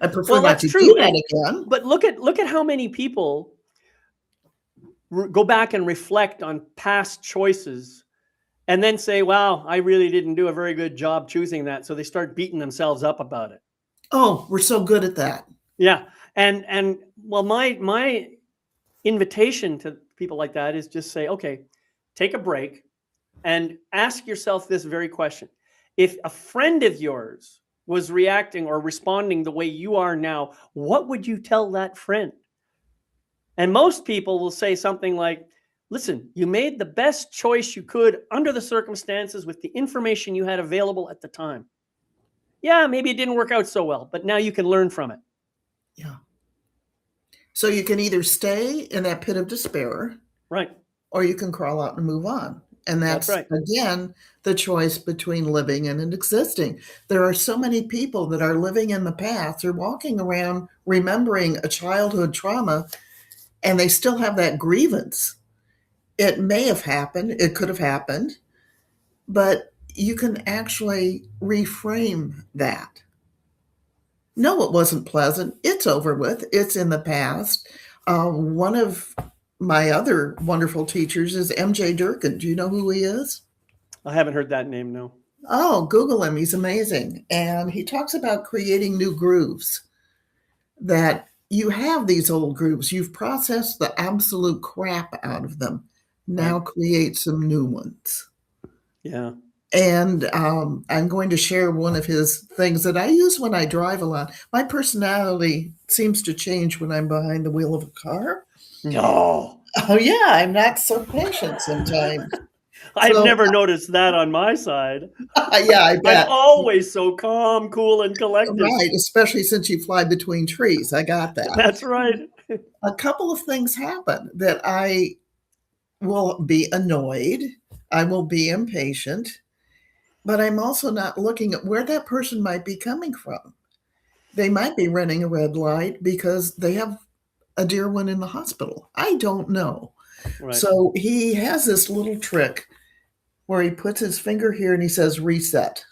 I prefer Well, not that's to true. do that again. But look at how many people go back and reflect on past choices and then say, wow, I really didn't do a very good job choosing that. So they start beating themselves up about it. Oh, we're so good at that. Yeah. And well, my invitation to people like that is just say, okay, take a break and ask yourself this very question. If a friend of yours was reacting or responding the way you are now, what would you tell that friend? And most people will say something like, listen, you made the best choice you could under the circumstances with the information you had available at the time. Yeah, maybe it didn't work out so well, but now you can learn from it. Yeah. So you can either stay in that pit of despair, right, or you can crawl out and move on. And that's right. Again, the choice between living and existing. There are so many people that are living in the past. They're walking around remembering a childhood trauma, and they still have that grievance. It may have happened, it could have happened, but you can actually reframe that. No, it wasn't pleasant. It's over with. It's in the past. One of my other wonderful teachers is M.J. Durkin. Do you know who he is? I haven't heard that name, no. Oh, Google him. He's amazing. And he talks about creating new grooves, that you have these old grooves. You've processed the absolute crap out of them. Now create some new ones. Yeah. And I'm going to share one of his things that I use when I drive a lot. My personality seems to change when I'm behind the wheel of a car. No. Oh, yeah, I'm not so patient sometimes. I've never noticed that on my side. Yeah, I bet. I'm always so calm, cool, and collected. Right, especially since you fly between trees. I got that. That's right. A couple of things happen that I will be annoyed. I will be impatient. But I'm also not looking at where that person might be coming from. They might be running a red light because they have a dear one in the hospital. I don't know. Right. So he has this little trick where he puts his finger here and he says, reset.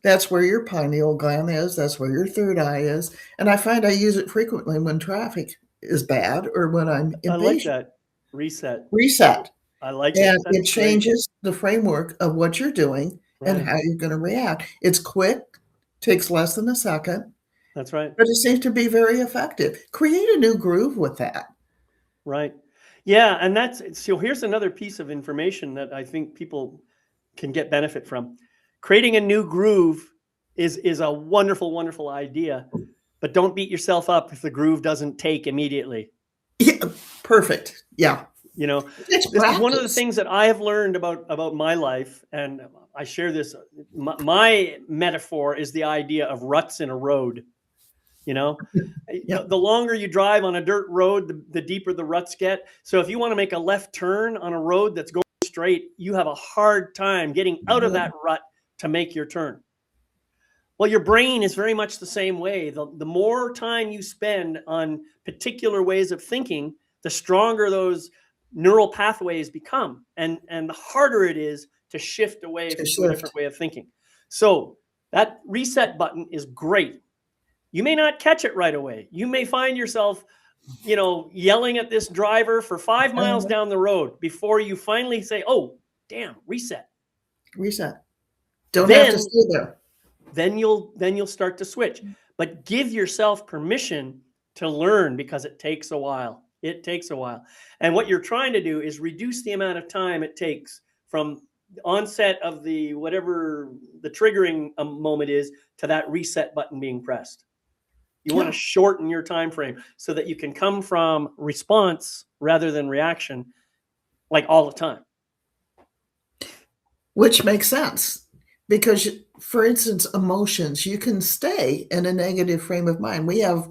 That's where your pineal gland is. That's where your third eye is. And I find I use it frequently when traffic is bad or when I'm impatient. I like that. Reset. Reset. I like it. And it changes the framework of what you're doing and how you're going to react. It's quick, takes less than a second. That's right. But it seems to be very effective. Create a new groove with that. Right. Yeah. And so here's another piece of information that I think people can get benefit from. Creating a new groove is a wonderful, wonderful idea, but don't beat yourself up if the groove doesn't take immediately. Yeah, perfect. Yeah. You know, this is one of the things that I have learned about my life, and I share this. My metaphor is the idea of ruts in a road. You know, the longer you drive on a dirt road, the deeper the ruts get. So if you want to make a left turn on a road that's going straight, you have a hard time getting out of that rut to make your turn. Well, your brain is very much the same way. The more time you spend on particular ways of thinking, the stronger those neural pathways become, and the harder it is to shift away to a different way of thinking. So that reset button is great. You may not catch it right away. You may find yourself, yelling at this driver for 5 miles down the road before you finally say, oh, damn, reset. Reset. Don't have to stay there. Then you'll start to switch. But give yourself permission to learn, because it takes a while. It takes a while. And what you're trying to do is reduce the amount of time it takes from the onset of whatever the triggering moment is to that reset button being pressed. You want to shorten your time frame so that you can come from response rather than reaction, like all the time. Which makes sense, because for instance, emotions, you can stay in a negative frame of mind. We have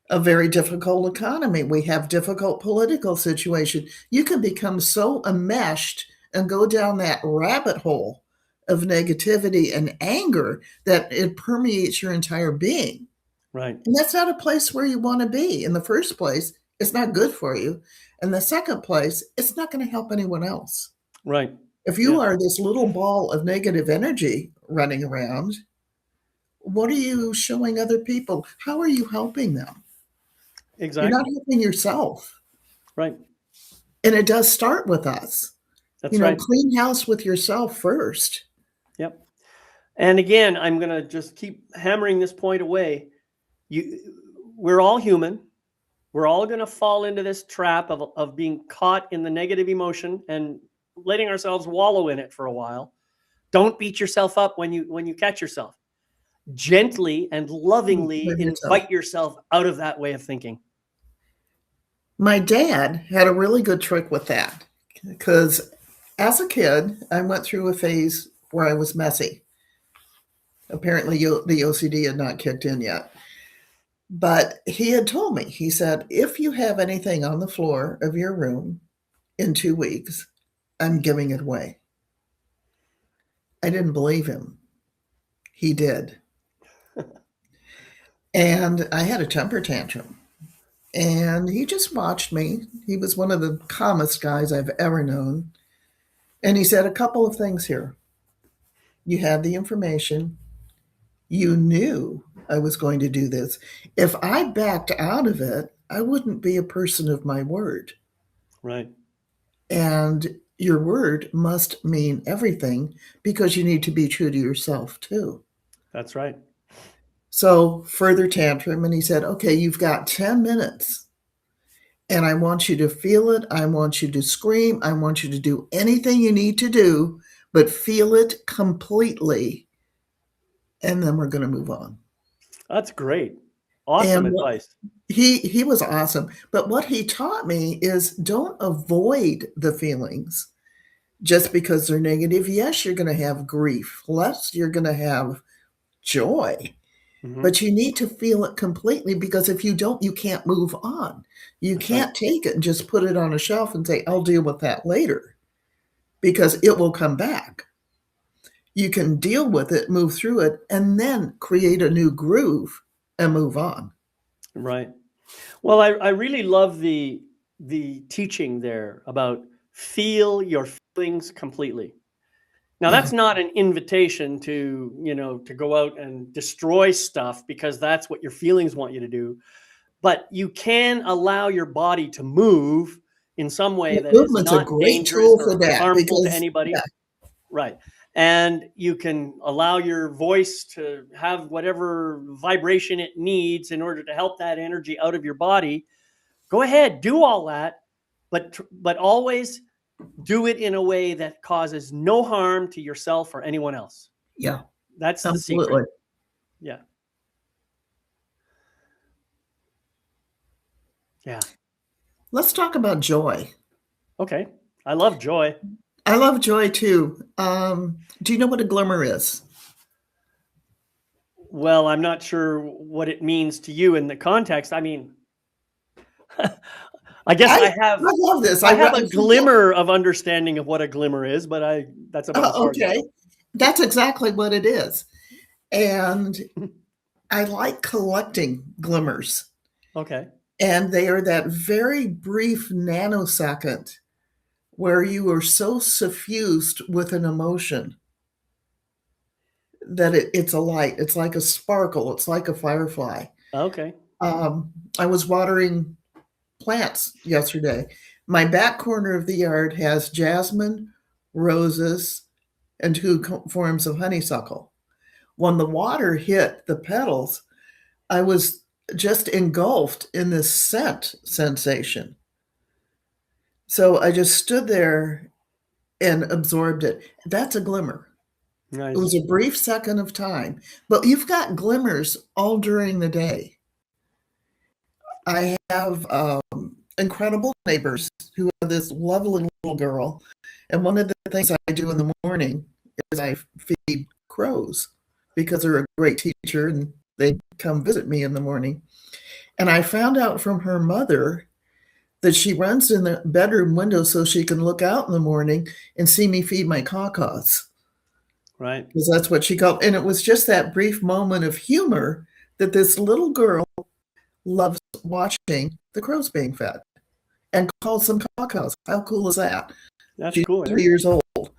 a very difficult economy. We have difficult political situation. You can become so enmeshed and go down that rabbit hole of negativity and anger that it permeates your entire being. Right. And that's not a place where you want to be. In the first place, it's not good for you. In the second place, it's not going to help anyone else. Right. If Yeah. you are this little ball of negative energy running around, what are you showing other people? How are you helping them? You're Exactly. not helping yourself. Right. And it does start with us. That's right. Clean house with yourself first. Yep. And again, I'm going to just keep hammering this point away. We're all human. We're all going to fall into this trap of being caught in the negative emotion and letting ourselves wallow in it for a while. Don't beat yourself up when you catch yourself. Gently and lovingly invite yourself out of that way of thinking. My dad had a really good trick with that because as a kid, I went through a phase where I was messy. Apparently, the OCD had not kicked in yet. But he had told me, he said, if you have anything on the floor of your room in 2 weeks, I'm giving it away. I didn't believe him. He did. And I had a temper tantrum. And he just watched me. He was one of the calmest guys I've ever known. And he said a couple of things here. You had the information. You knew I was going to do this. If I backed out of it, I wouldn't be a person of my word. Right. And your word must mean everything because you need to be true to yourself too. That's right. So further tantrum, and he said, okay, you've got 10 minutes and I want you to feel it. I want you to scream. I want you to do anything you need to do, but feel it completely. And then we're going to move on. That's great. Awesome advice. He was awesome. But what he taught me is don't avoid the feelings just because they're negative. Yes, you're going to have grief. Yes, you're going to have joy. But you need to feel it completely because if you don't, you can't move on. You can't take it and just put it on a shelf and say, I'll deal with that later because it will come back. You can deal with it, move through it, and then create a new groove and move on. Right. Well, I really love the teaching there about feel your feelings completely. Now, that's not an invitation to go out and destroy stuff because that's what your feelings want you to do. But you can allow your body to move in some way that is Movement's a not great dangerous tool for or that harmful to because anybody. Right. And you can allow your voice to have whatever vibration it needs in order to help that energy out of your body. Go ahead, do all that, but always do it in a way that causes no harm to yourself or anyone else. Yeah, That's absolutely. the secret. Yeah. Yeah. Let's talk about joy. Okay. I love joy. I love joy too. Do you know what a glimmer is? Well, I'm not sure what it means to you in the context. I mean, I guess I love this. I have a glimmer of understanding of what a glimmer is, but that's about as far as I go. That's exactly what it is. And I like collecting glimmers. Okay. And they are that very brief nanosecond where you are so suffused with an emotion that it's a light. It's like a sparkle. It's like a firefly. Okay. I was watering plants yesterday. My back corner of the yard has jasmine, roses, and 2 forms of honeysuckle. When the water hit the petals, I was just engulfed in this scent sensation. So I just stood there and absorbed it. That's a glimmer. Nice. It was a brief second of time, but you've got glimmers all during the day. I have incredible neighbors who have this lovely little girl. And one of the things I do in the morning is I feed crows because they're a great teacher and they come visit me in the morning. And I found out from her mother that she runs in the bedroom window so she can look out in the morning and see me feed my caw-caws. Right. Because that's what she called. And it was just that brief moment of humor that this little girl loves watching the crows being fed and calls them caw-caws. How cool is that? That's She's cool. 3 years old. Yeah.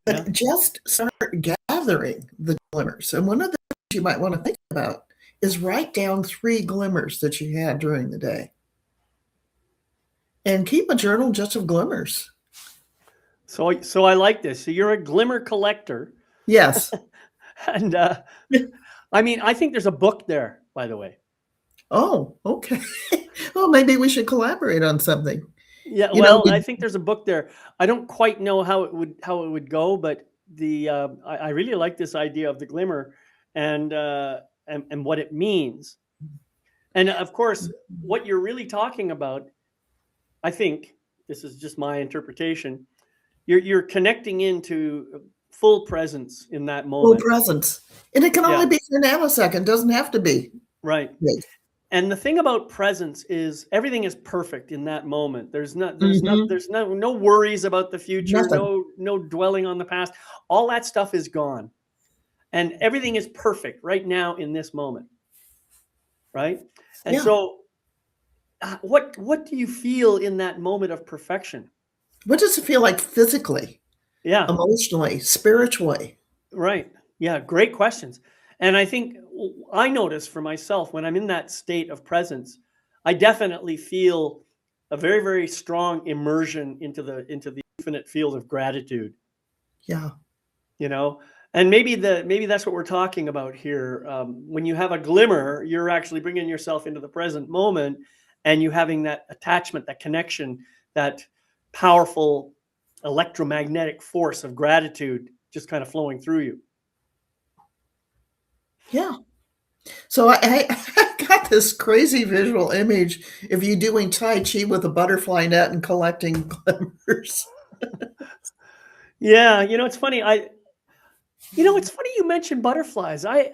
But just start gathering the glimmers. And one of the things you might want to think about is write down 3 glimmers that you had during the day. And keep a journal just of glimmers. So I like this. So you're a glimmer collector. Yes. And I mean, I think there's a book there, by the way. Oh, okay. Well, maybe we should collaborate on something. Yeah, You know, well, I think there's a book there. I don't quite know how it would go, but I really like this idea of the glimmer and what it means. And of course, what you're really talking about, I think this is just my interpretation. You're connecting into full presence in that full moment. presence. And it can Yeah. only be for a nanosecond, doesn't have to be. Right. Big. And the thing about presence is everything is perfect in that moment. There's no worries about the future, Nothing. no dwelling on the past. All that stuff is gone. And everything is perfect right now in this moment. Right? And Yeah. so what do you feel in that moment of perfection? What does it feel like physically, Yeah. emotionally, spiritually? Right. Yeah, great questions. And I think I notice for myself when I'm in that state of presence, I definitely feel a very, very strong immersion into the infinite field of gratitude. Yeah. You know, and maybe that's what we're talking about here. When you have a glimmer, you're actually bringing yourself into the present moment, and you having that attachment, that connection, that powerful electromagnetic force of gratitude just kind of flowing through you. Yeah. So I got this crazy visual image of you doing Tai Chi with a butterfly net and collecting glimmers. Yeah, it's funny. It's funny you mentioned butterflies. I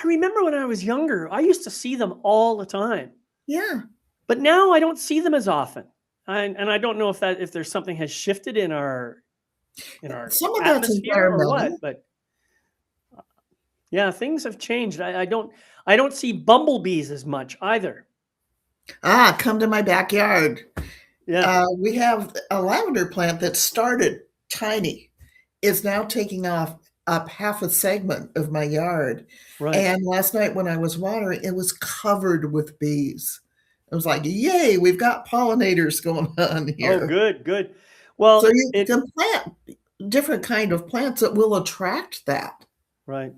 remember when I was younger, I used to see them all the time, Yeah. but now I don't see them as often. And I don't know if there's something has shifted in our Some of that's atmosphere or environmental. what, but yeah, things have changed. I don't see bumblebees as much either. Come to my backyard. Yeah, We have a lavender plant that started tiny. Is now taking off up half a segment of my yard. right. And last night when I was watering, it was covered with bees. I was like, yay, we've got pollinators going on Oh, here. good. So Well, you can plant different kind of plants that will attract that. right.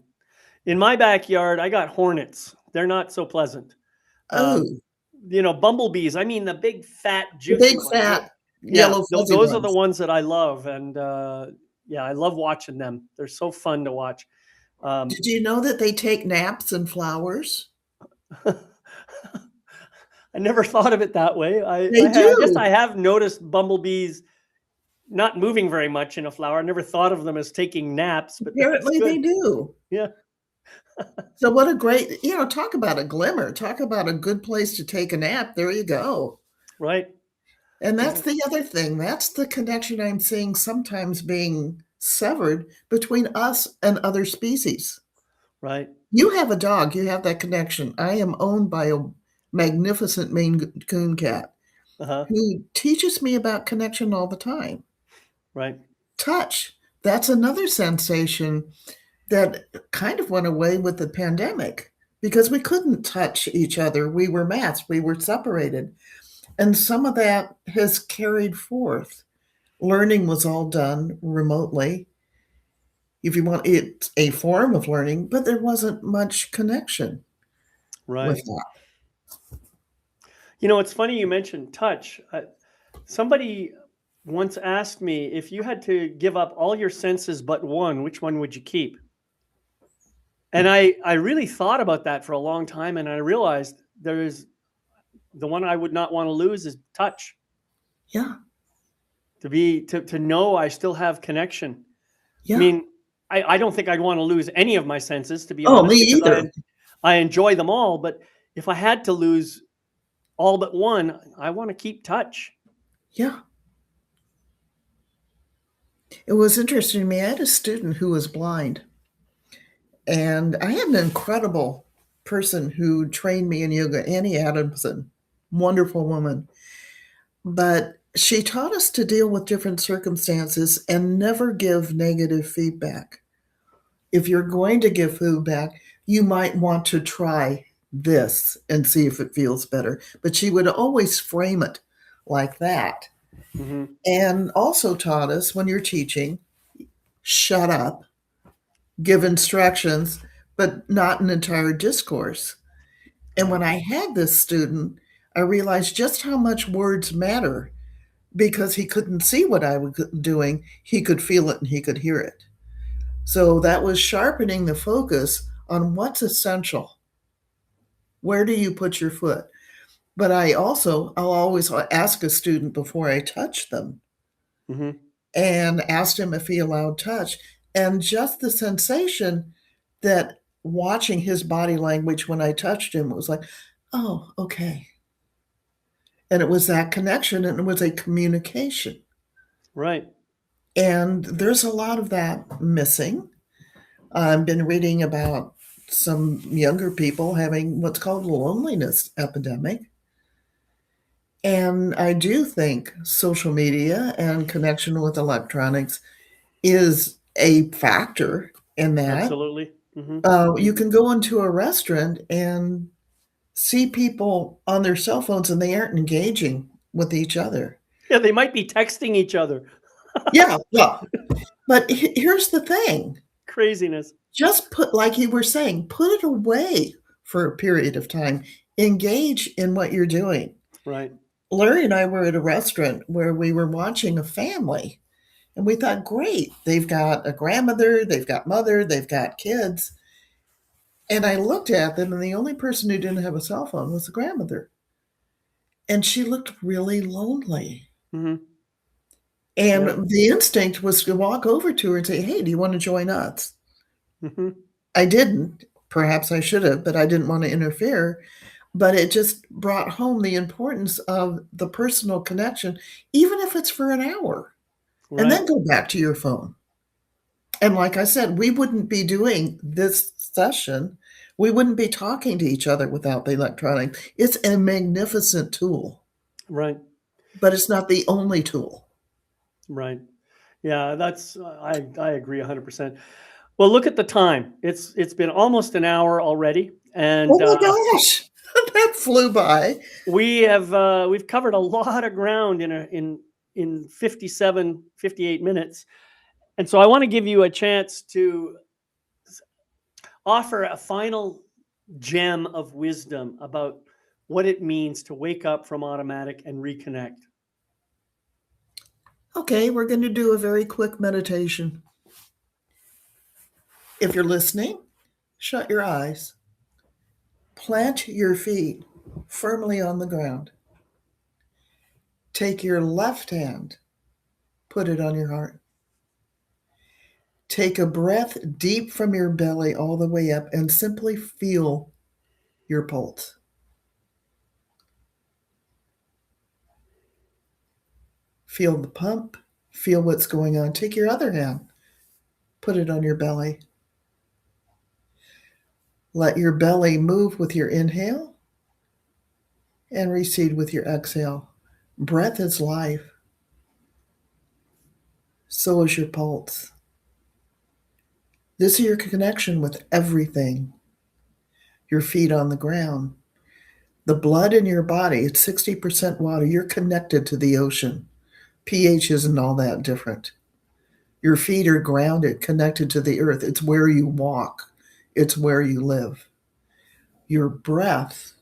In my backyard, I got hornets. They're not so pleasant. Oh, Bumblebees. I mean, the big, fat, the juicy big ones. fat Yeah, yellow fuzzy those are the ones. ones that I love, and yeah, I love watching them. They're so fun to watch. Did you know that they take naps in flowers? I never thought of it that way. They I guess do. I have noticed bumblebees not moving very much in a flower. I never thought of them as taking naps, but that's Apparently they good. do. Yeah, So what a great, talk about a glimmer. Talk about a good place to take a nap. There you go. right. And that's Isn't the other thing. That's the connection I'm seeing sometimes being severed between us and other species. right? You have a dog, you have that connection. I am owned by a magnificent Maine Coon cat Uh-huh. who teaches me about connection all the time. Right. Touch, that's another sensation that kind of went away with the pandemic because we couldn't touch each other. We were masked, we were separated. And some of that has carried forth. Learning was all done remotely. If you want, it's a form of learning, but there wasn't much connection with Right. that. It's funny you mentioned touch. Somebody once asked me, if you had to give up all your senses but one, which one would you keep? And I really thought about that for a long time, and I realized there's the one I would not want to lose is touch. Yeah. To know I still have connection. I Yeah. mean, I don't think I'd want to lose any of my senses, to be Oh, me honest, because either. I enjoy them all. But if I had to lose all but one, I want to keep touch. Yeah. It was interesting to me. I had a student who was blind, and I had an incredible person who trained me in yoga, Annie Adamson, wonderful woman. But she taught us to deal with different circumstances and never give negative feedback. If you're going to give feedback, you might want to try this and see if it feels better. But she would always frame it like that. Hmm. And also taught us when you're teaching, shut up, give instructions, but not an entire discourse. And when I had this student, I realized just how much words matter because he couldn't see what I was doing. He could feel it and he could hear it. So that was sharpening the focus on what's essential. Where do you put your foot? But I'll always ask a student before I touch them Hmm. and asked him if he allowed touch. And just the sensation that watching his body language when I touched him was like, oh, okay. And it was that connection and it was a communication. Right. And there's a lot of that missing. I've been reading about some younger people having what's called a loneliness epidemic. And I do think social media and connection with electronics is a factor in that. Absolutely. Hmm. You can go into a restaurant and see people on their cell phones and they aren't engaging with each other. Yeah, they might be texting each other. Yeah, well, but here's the thing. Craziness. Just put, like you were saying, put it away for a period of time. Engage in what you're doing. Right. Larry and I were at a restaurant where we were watching a family, and we thought, great, they've got a grandmother, they've got mother, they've got kids. And I looked at them, and the only person who didn't have a cell phone was the grandmother. And she looked really lonely. Hmm. And Yeah. the instinct was to walk over to her and say, hey, do you want to join us? Hmm. I didn't. Perhaps I should have, but I didn't want to interfere. But it just brought home the importance of the personal connection, even if it's for an hour, and Right. then go back to your phone. And like I said, we wouldn't be doing this session. We wouldn't be talking to each other without the electronic. It's a magnificent tool, Right. but it's not the only tool. Right. Yeah, that's I agree 100%. Well, look at the time. It's been almost an hour already, Oh and my gosh, that flew by. we've covered a lot of ground in 57, 58 minutes. And so I want to give you a chance to offer a final gem of wisdom about what it means to wake up from automatic and reconnect. Okay, we're going to do a very quick meditation. If you're listening, shut your eyes. Plant your feet firmly on the ground. Take your left hand, put it on your heart. Take a breath deep from your belly all the way up and simply feel your pulse. Feel the pump, feel what's going on. Take your other hand, put it on your belly. Let your belly move with your inhale and recede with your exhale. Breath is life. So is your pulse. This is your connection with everything. Your feet on the ground. The blood in your body, it's 60% water. You're connected to the ocean. pH isn't all that different. Your feet are grounded, connected to the earth. It's where you walk, it's where you live. Your breath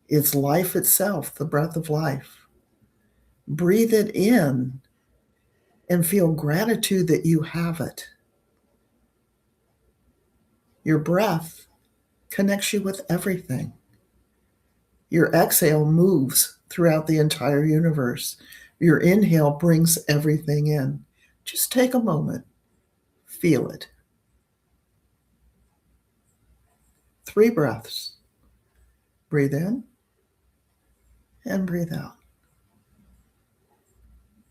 is life itself, the breath of life. Breathe it in and feel gratitude that you have it. Your breath connects you with everything. Your exhale moves throughout the entire universe. Your inhale brings everything in. Just take a moment. feel it. 3 breaths. Breathe in and breathe out.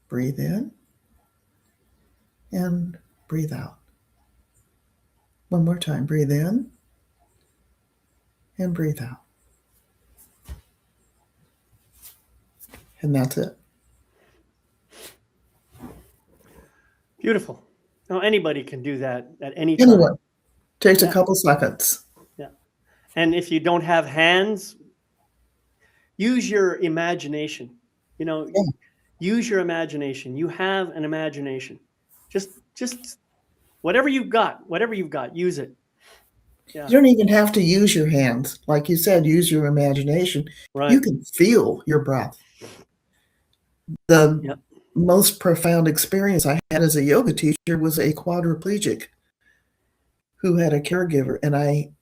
Breathe in and breathe out. One more time. Breathe in and breathe out. And that's it. Beautiful. Now, anybody can do that at any time. Anyway, takes Yeah. a couple seconds. Yeah. And if you don't have hands, use your imagination. Yeah. Use your imagination. You have an imagination. Just whatever you've got, use it. Yeah. You don't even have to use your hands. Like you said, use your imagination. Right. You can feel your breath. The Yep. most profound experience I had as a yoga teacher was a quadriplegic who had a caregiver, and I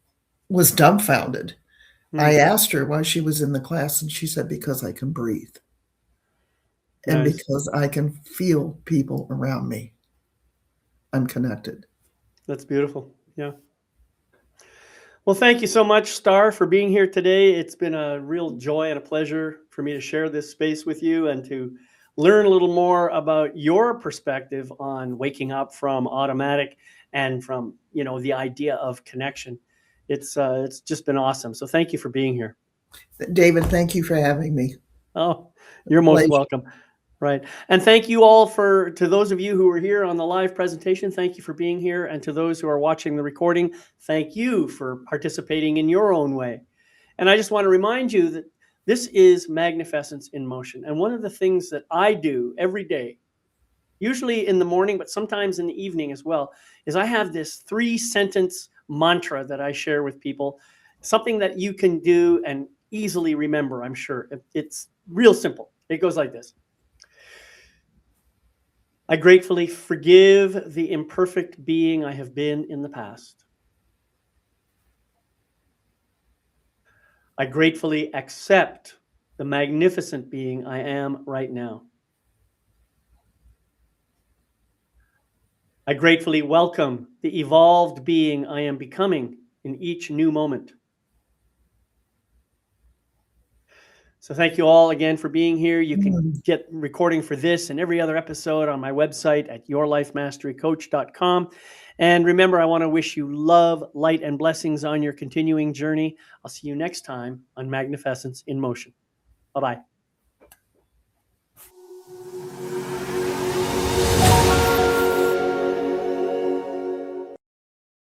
was dumbfounded. I asked her why she was in the class, and she said, because I can breathe. And Nice. because I can feel people around me. I'm connected. That's beautiful. Yeah. Well, thank you so much, Star, for being here today. It's been a real joy and a pleasure for me to share this space with you and to learn a little more about your perspective on waking up from automatic and from, the idea of connection. It's just been awesome. So thank you for being here. David, thank you for having me. Oh, you're most welcome. Right. And thank you all to those of you who are here on the live presentation, thank you for being here. And to those who are watching the recording, thank you for participating in your own way. And I just want to remind you that this is MagnifEssence in motion. And one of the things that I do every day, usually in the morning, but sometimes in the evening as well, is I have this 3-sentence mantra that I share with people, something that you can do and easily remember, I'm sure. It's real simple. It goes like this. I gratefully forgive the imperfect being I have been in the past. I gratefully accept the magnificent being I am right now. I gratefully welcome the evolved being I am becoming in each new moment. So thank you all again for being here. You can get recording for this and every other episode on my website at yourlifemasterycoach.com. And remember, I want to wish you love, light, and blessings on your continuing journey. I'll see you next time on MagnifEssence in Motion. Bye-bye.